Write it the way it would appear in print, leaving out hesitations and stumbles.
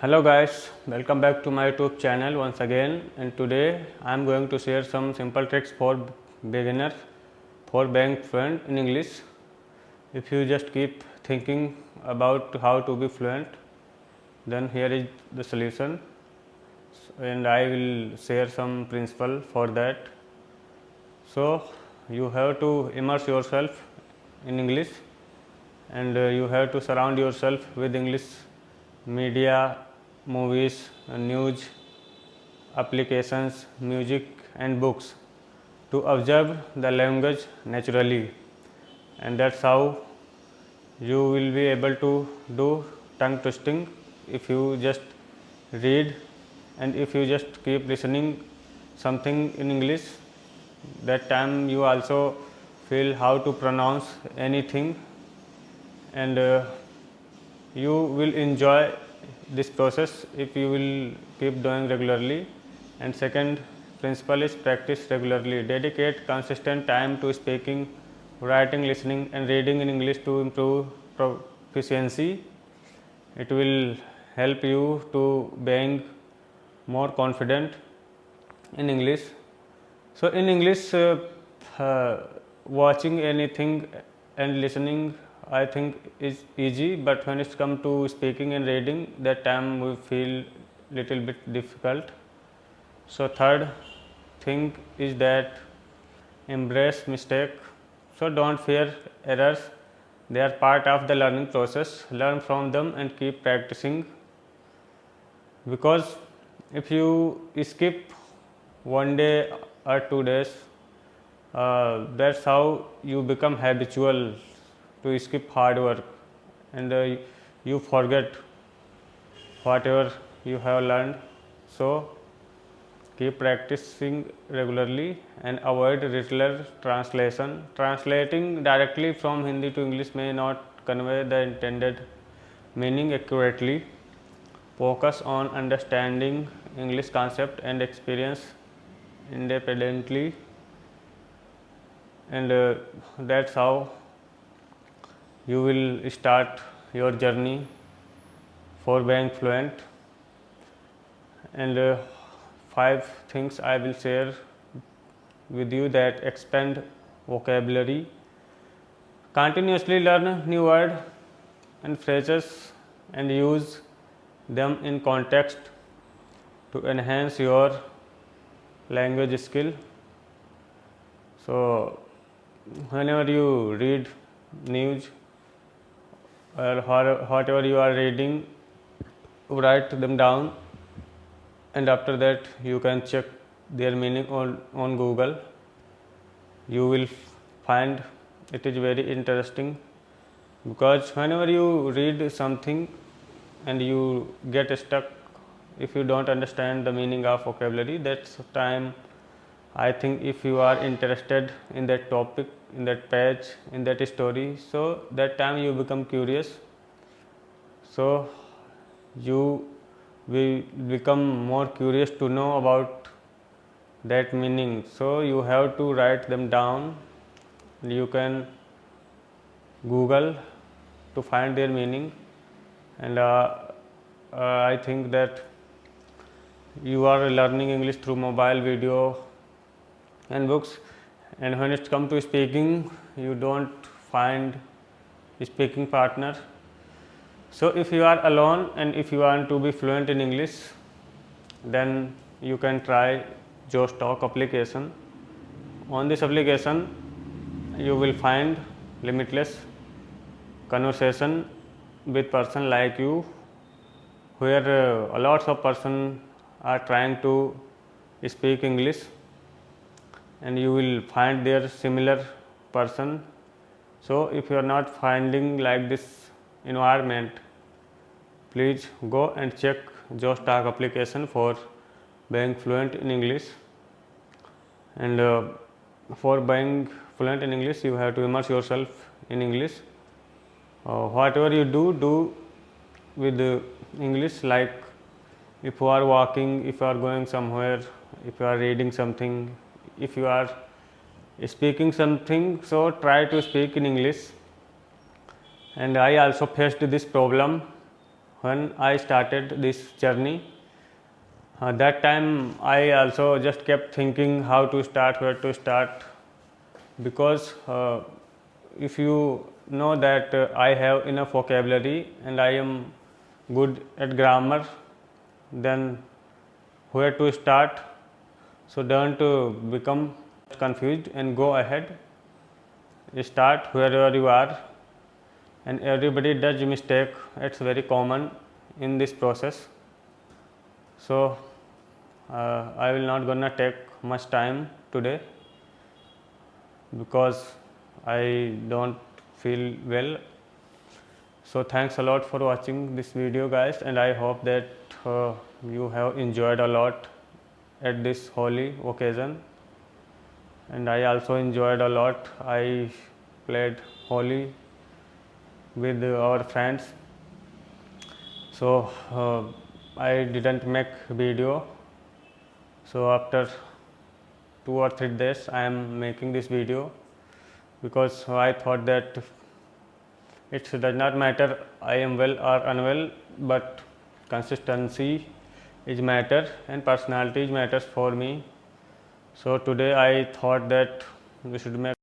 Hello guys, welcome back to my YouTube channel once again, and today I am going to share some simple tricks for beginners for being fluent in English. If you just keep thinking about how to be fluent, then here is the solution, and I will share some principle for that. So you have to immerse yourself in English, and you have to surround yourself with English media, movies, news, applications, music and books to observe the language naturally, and that's how you will be able to do tongue twisting if you just read, and if you just keep listening something in English, that time you also feel how to pronounce anything, and you will enjoy this process if you will keep doing regularly. And second principle is practice regularly. Dedicate consistent time to speaking, writing, listening and reading in English to improve proficiency. It will help you to being more confident in English. So in English, watching anything and listening I think is easy, but when it's come to speaking and reading, that time we feel little bit difficult. So third thing is that embrace mistake. So don't fear errors, they are part of the learning process. Learn from them and keep practicing, because if you skip one day or 2 days, that's how you become habitual to skip hard work, and you forget whatever you have learned. So keep practicing regularly and avoid literal translation. Translating directly from Hindi to English may not convey the intended meaning accurately. Focus on understanding English concept and experience independently, and that's how you will start your journey for being fluent. And 5 things I will share with you that expand vocabulary. Continuously learn new words and phrases and use them in context to enhance your language skill. So whenever you read news or whatever you are reading, write them down, and after that you can check their meaning on Google. You will find it is very interesting, because whenever you read something and you get stuck, if you don't understand the meaning of vocabulary, that's time I think if you are interested in that topic, in that page, in that story, so that time you become curious, so you will become more curious to know about that meaning. So you have to write them down. You can Google to find their meaning, and I think that you are learning English through mobile, video and books, and when it comes to speaking, you don't find a speaking partner. So if you are alone and if you want to be fluent in English, then you can try Josh Talk application. On this application you will find limitless conversation with person like you, where lots of person are trying to speak English, and you will find their similar person. So if you are not finding like this environment, please go and check Josh Talk application for being fluent in English. And for being fluent in English, you have to immerse yourself in English. Whatever you do with English, like if you are walking, if you are going somewhere, if you are reading something, if you are speaking something, so try to speak in English. And I also faced this problem when I started this journey, that time I also just kept thinking how to start, where to start, because if you know that I have enough vocabulary and I am good at grammar, then where to start. So don't become confused and go ahead. Start wherever you are, and everybody does mistake. It's very common in this process. So I will not gonna take much time today because I don't feel well. So thanks a lot for watching this video, guys, and I hope that you have enjoyed a lot at this holy occasion. And I also enjoyed a lot. I played Holi with our friends. So I didn't make video. So after 2 or 3 days I am making this video, because I thought that it does not matter I am well or unwell, but consistency is matter and personality matters for me. So today I thought that we should make